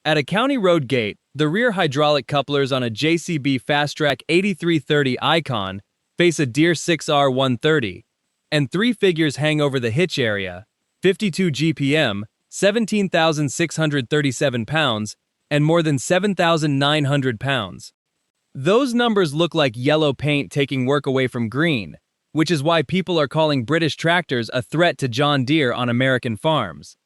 At a county road gate, the rear hydraulic couplers on a JCB Fastrac 8330 Icon face a Deere 6R130, and three figures hang over the hitch area: 52 GPM, 17,637 pounds, and more than 7,900 pounds. Those numbers look like yellow paint taking work away from green, which is why people are calling British tractors a threat to John Deere on American farms.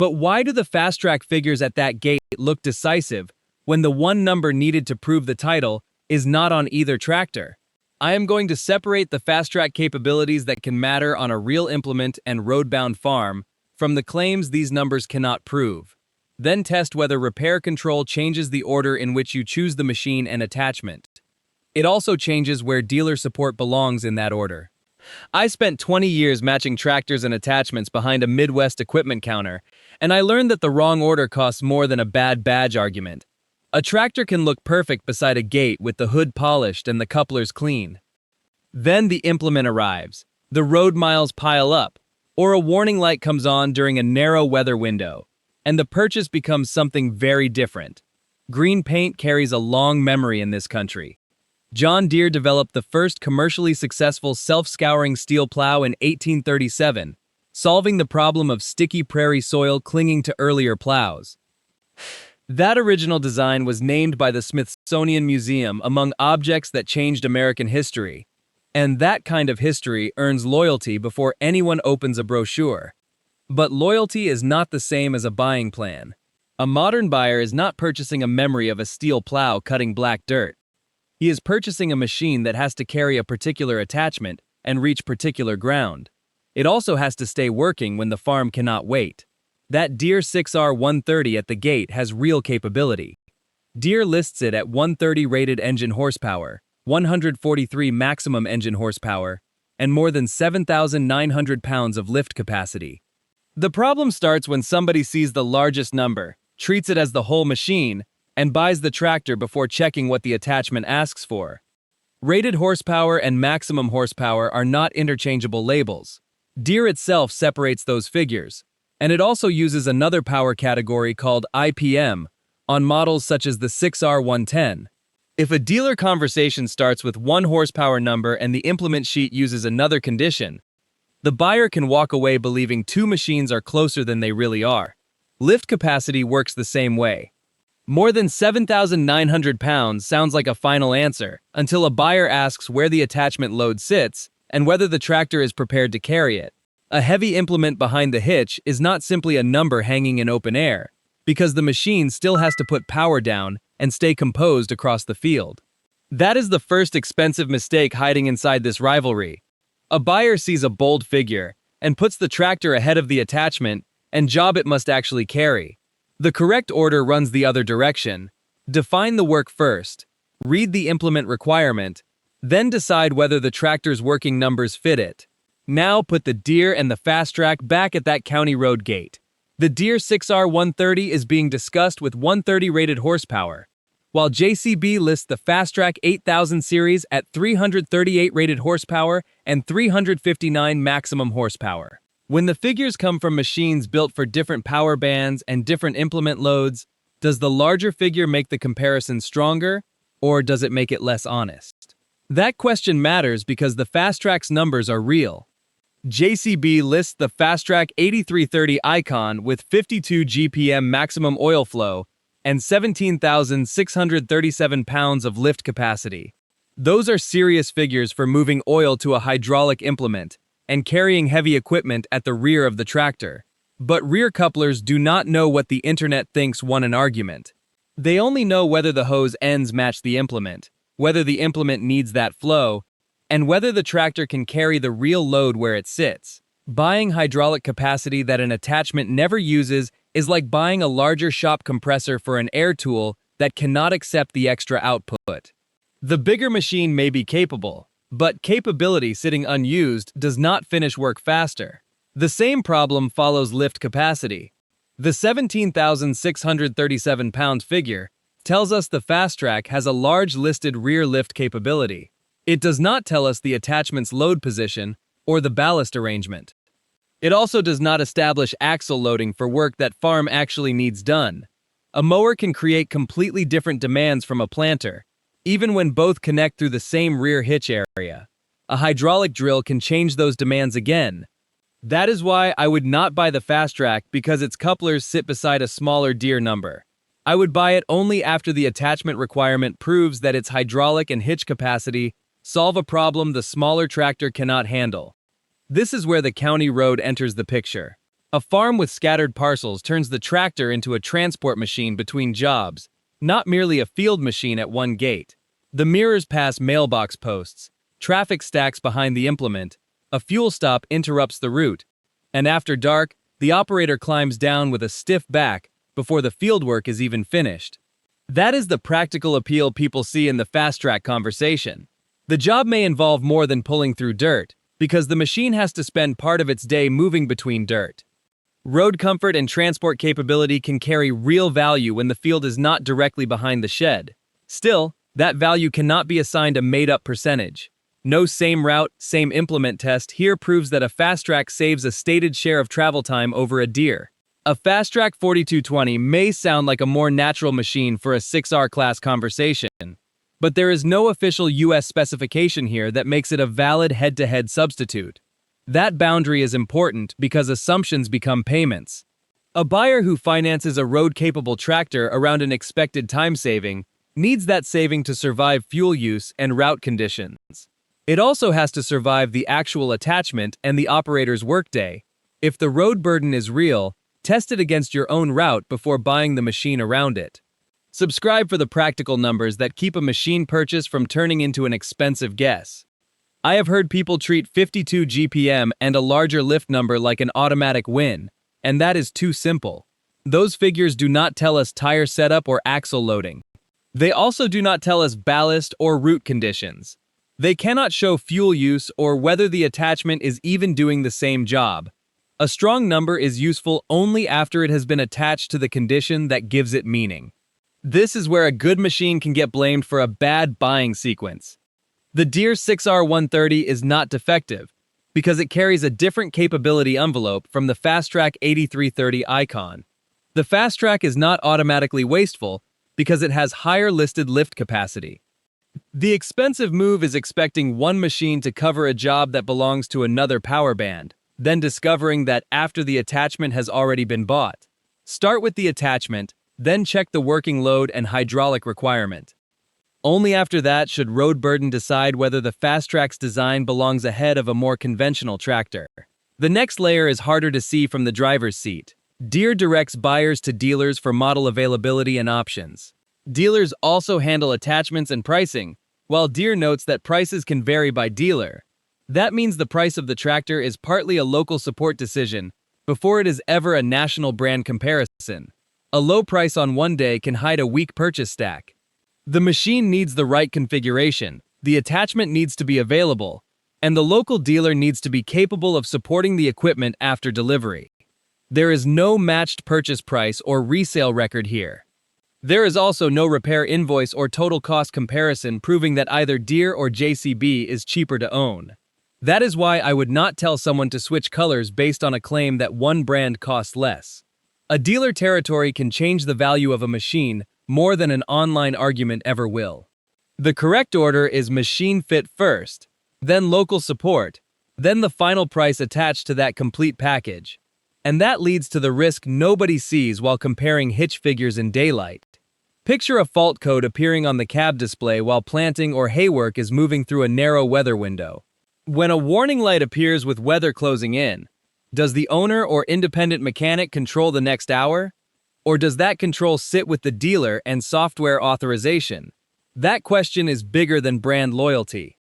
But why do the Fastrac figures at that gate look decisive when the one number needed to prove the title is not on either tractor? I am going to separate the Fastrac capabilities that can matter on a real implement and road-bound farm from the claims these numbers cannot prove. Then test whether repair control changes the order in which you choose the machine and attachment. It also changes where dealer support belongs in that order. I spent 20 years matching tractors and attachments behind a Midwest equipment counter, and I learned that the wrong order costs more than a bad badge argument. A tractor can look perfect beside a gate with the hood polished and the couplers clean. Then the implement arrives, the road miles pile up, or a warning light comes on during a narrow weather window, and the purchase becomes something very different. Green paint carries a long memory in this country. John Deere developed the first commercially successful self-scouring steel plow in 1837, solving the problem of sticky prairie soil clinging to earlier plows. That original design was named by the Smithsonian Museum among objects that changed American history, and that kind of history earns loyalty before anyone opens a brochure. But loyalty is not the same as a buying plan. A modern buyer is not purchasing a memory of a steel plow cutting black dirt. He is purchasing a machine that has to carry a particular attachment and reach particular ground. It also has to stay working when the farm cannot wait. That Deere 6R130 at the gate has real capability. Deere lists it at 130 rated engine horsepower, 143 maximum engine horsepower, and more than 7,900 pounds of lift capacity. The problem starts when somebody sees the largest number, treats it as the whole machine, and buys the tractor before checking what the attachment asks for. Rated horsepower and maximum horsepower are not interchangeable labels. Deere itself separates those figures, and it also uses another power category called IPM on models such as the 6R110. If a dealer conversation starts with one horsepower number and the implement sheet uses another condition, the buyer can walk away believing two machines are closer than they really are. Lift capacity works the same way. More than 7,900 pounds sounds like a final answer until a buyer asks where the attachment load sits and whether the tractor is prepared to carry it. A heavy implement behind the hitch is not simply a number hanging in open air, because the machine still has to put power down and stay composed across the field. That is the first expensive mistake hiding inside this rivalry. A buyer sees a bold figure and puts the tractor ahead of the attachment and job it must actually carry. The correct order runs the other direction. Define the work first, read the implement requirement, then decide whether the tractor's working numbers fit it. Now put the Deere and the Fastrac back at that county road gate. The Deere 6R130 is being discussed with 130 rated horsepower, while JCB lists the Fastrac 8000 series at 338 rated horsepower and 359 maximum horsepower. When the figures come from machines built for different power bands and different implement loads, does the larger figure make the comparison stronger, or does it make it less honest? That question matters because the Fastrac's numbers are real. JCB lists the Fastrac 8330 Icon with 52 GPM maximum oil flow and 17,637 pounds of lift capacity. Those are serious figures for moving oil to a hydraulic implement and carrying heavy equipment at the rear of the tractor. But rear couplers do not know what the internet thinks won an argument. They only know whether the hose ends match the implement, whether the implement needs that flow, and whether the tractor can carry the real load where it sits. Buying hydraulic capacity that an attachment never uses is like buying a larger shop compressor for an air tool that cannot accept the extra output. The bigger machine may be capable, but capability sitting unused does not finish work faster. The same problem follows lift capacity. The 17,637 pound figure tells us the Fastrac has a large listed rear lift capability. It does not tell us the attachment's load position or the ballast arrangement. It also does not establish axle loading for work that farm actually needs done. A mower can create completely different demands from a planter, even when both connect through the same rear hitch area. A hydraulic drill can change those demands again. That is why I would not buy the Fastrac, because its couplers sit beside a smaller Deere number. I would buy it only after the attachment requirement proves that its hydraulic and hitch capacity solve a problem the smaller tractor cannot handle. This is where the county road enters the picture. A farm with scattered parcels turns the tractor into a transport machine between jobs, not merely a field machine at one gate. The mirrors pass mailbox posts, traffic stacks behind the implement, a fuel stop interrupts the route, and after dark, the operator climbs down with a stiff back before the fieldwork is even finished. That is the practical appeal people see in the Fastrac conversation. The job may involve more than pulling through dirt, because the machine has to spend part of its day moving between dirt. Road comfort and transport capability can carry real value when the field is not directly behind the shed. Still, that value cannot be assigned a made-up percentage. No same route, same implement test here proves that a Fastrac saves a stated share of travel time over a Deere. A Fastrac 4220 may sound like a more natural machine for a 6R class conversation, but there is no official U.S. specification here that makes it a valid head-to-head substitute. That boundary is important because assumptions become payments. A buyer who finances a road-capable tractor around an expected time saving needs that saving to survive fuel use and route conditions. It also has to survive the actual attachment and the operator's workday. If the road burden is real, test it against your own route before buying the machine around it. Subscribe for the practical numbers that keep a machine purchase from turning into an expensive guess. I have heard people treat 52 GPM and a larger lift number like an automatic win, and that is too simple. Those figures do not tell us tire setup or axle loading. They also do not tell us ballast or route conditions. They cannot show fuel use or whether the attachment is even doing the same job. A strong number is useful only after it has been attached to the condition that gives it meaning. This is where a good machine can get blamed for a bad buying sequence. The Deere 6R130 is not defective because it carries a different capability envelope from the Fastrac 8330 Icon. The Fastrac is not automatically wasteful because it has higher listed lift capacity. The expensive move is expecting one machine to cover a job that belongs to another power band, then discovering that after the attachment has already been bought. Start with the attachment, then check the working load and hydraulic requirement. Only after that should road burden decide whether the Fastrac's design belongs ahead of a more conventional tractor. The next layer is harder to see from the driver's seat. Deere directs buyers to dealers for model availability and options. Dealers also handle attachments and pricing, while Deere notes that prices can vary by dealer. That means the price of the tractor is partly a local support decision before it is ever a national brand comparison. A low price on one day can hide a weak purchase stack. The machine needs the right configuration, the attachment needs to be available, and the local dealer needs to be capable of supporting the equipment after delivery. There is no matched purchase price or resale record here. There is also no repair invoice or total cost comparison proving that either Deere or JCB is cheaper to own. That is why I would not tell someone to switch colors based on a claim that one brand costs less. A dealer territory can change the value of a machine more than an online argument ever will. The correct order is machine fit first, then local support, then the final price attached to that complete package. And that leads to the risk nobody sees while comparing hitch figures in daylight. Picture a fault code appearing on the cab display while planting or hay work is moving through a narrow weather window. When a warning light appears with weather closing in, does the owner or independent mechanic control the next hour? Or does that control sit with the dealer and software authorization? That question is bigger than brand loyalty.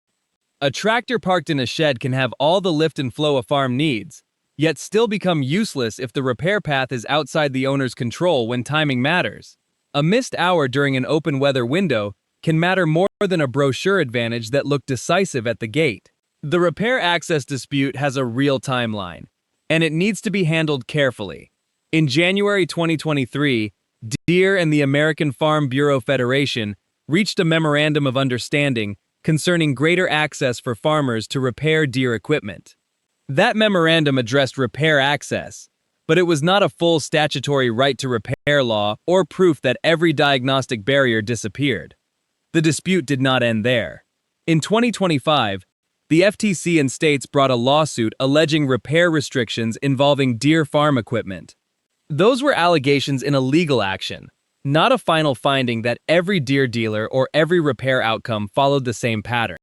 A tractor parked in a shed can have all the lift and flow a farm needs, yet still become useless if the repair path is outside the owner's control when timing matters. A missed hour during an open weather window can matter more than a brochure advantage that looked decisive at the gate. The repair access dispute has a real timeline, and it needs to be handled carefully. In January 2023, Deere and the American Farm Bureau Federation reached a memorandum of understanding concerning greater access for farmers to repair Deere equipment. That memorandum addressed repair access, but it was not a full statutory right to repair law or proof that every diagnostic barrier disappeared. The dispute did not end there. In 2025, the FTC and states brought a lawsuit alleging repair restrictions involving Deere farm equipment. Those were allegations in a legal action, not a final finding that every Deere dealer or every repair outcome followed the same pattern.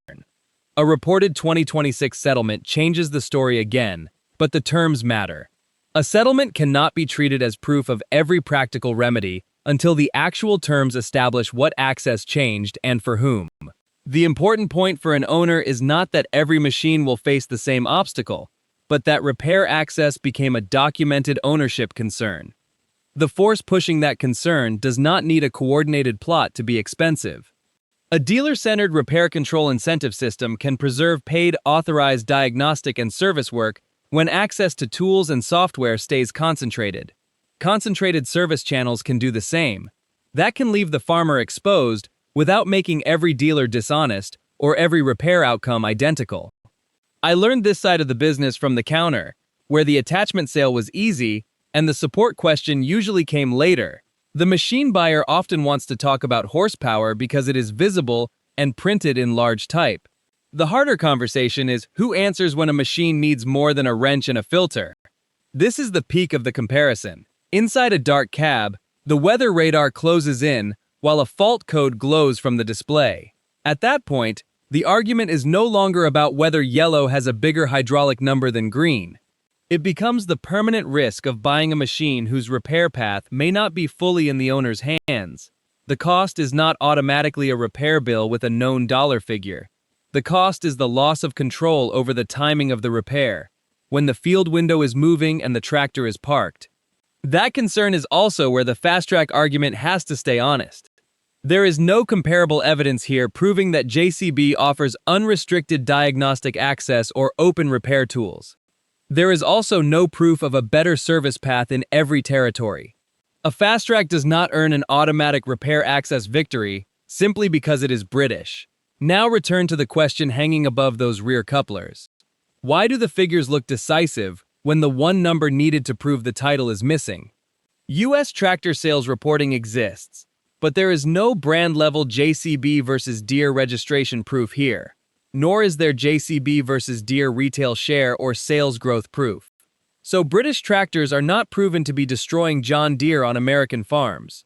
A reported 2026 settlement changes the story again, but the terms matter. A settlement cannot be treated as proof of every practical remedy until the actual terms establish what access changed and for whom. The important point for an owner is not that every machine will face the same obstacle, but that repair access became a documented ownership concern. The force pushing that concern does not need a coordinated plot to be expensive. A dealer-centered repair control incentive system can preserve paid, authorized diagnostic and service work when access to tools and software stays concentrated. Concentrated service channels can do the same. That can leave the farmer exposed without making every dealer dishonest or every repair outcome identical. I learned this side of the business from the counter, where the attachment sale was easy and the support question usually came later. The machine buyer often wants to talk about horsepower because it is visible and printed in large type. The harder conversation is who answers when a machine needs more than a wrench and a filter. This is the peak of the comparison. Inside a dark cab, the weather radar closes in while a fault code glows from the display. At that point, the argument is no longer about whether yellow has a bigger hydraulic number than green. It becomes the permanent risk of buying a machine whose repair path may not be fully in the owner's hands. The cost is not automatically a repair bill with a known dollar figure. The cost is the loss of control over the timing of the repair, when the field window is moving and the tractor is parked. That concern is also where the Fastrac argument has to stay honest. There is no comparable evidence here proving that JCB offers unrestricted diagnostic access or open repair tools. There is also no proof of a better service path in every territory. A Fastrac does not earn an automatic repair access victory simply because it is British. Now return to the question hanging above those rear couplers. Why do the figures look decisive when the one number needed to prove the title is missing? U.S. tractor sales reporting exists, but there is no brand-level JCB-versus-Deere registration proof here, nor is there JCB-versus-Deere retail share or sales growth proof. So British tractors are not proven to be destroying John Deere on American farms.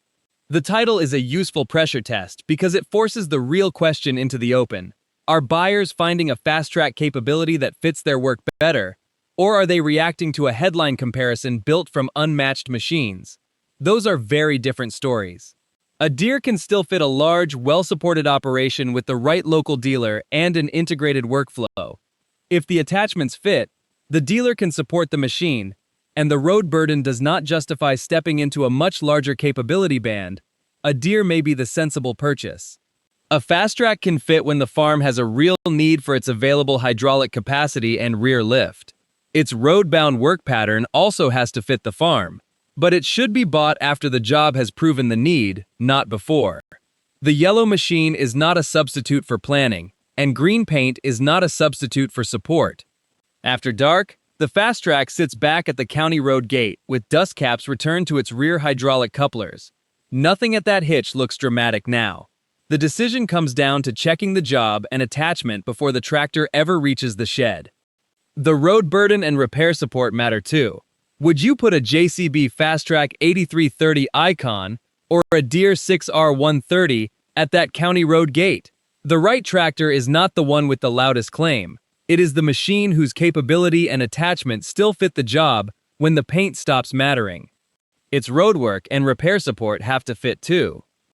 The title is a useful pressure test because it forces the real question into the open. Are buyers finding a Fastrac capability that fits their work better, or are they reacting to a headline comparison built from unmatched machines? Those are very different stories. A Deere can still fit a large, well-supported operation with the right local dealer and an integrated workflow. If the attachments fit, the dealer can support the machine, and the road burden does not justify stepping into a much larger capability band. A Deere may be the sensible purchase. A Fastrac can fit when the farm has a real need for its available hydraulic capacity and rear lift. Its road-bound work pattern also has to fit the farm, but it should be bought after the job has proven the need, not before. The yellow machine is not a substitute for planning, and green paint is not a substitute for support. After dark, the Fastrac sits back at the county road gate with dust caps returned to its rear hydraulic couplers. Nothing at that hitch looks dramatic now. The decision comes down to checking the job and attachment before the tractor ever reaches the shed. The road burden and repair support matter too. Would you put a JCB Fastrac 8330 Icon or a Deere 6R130 at that county road gate? The right tractor is not the one with the loudest claim. It is the machine whose capability and attachment still fit the job when the paint stops mattering. Its roadwork and repair support have to fit too.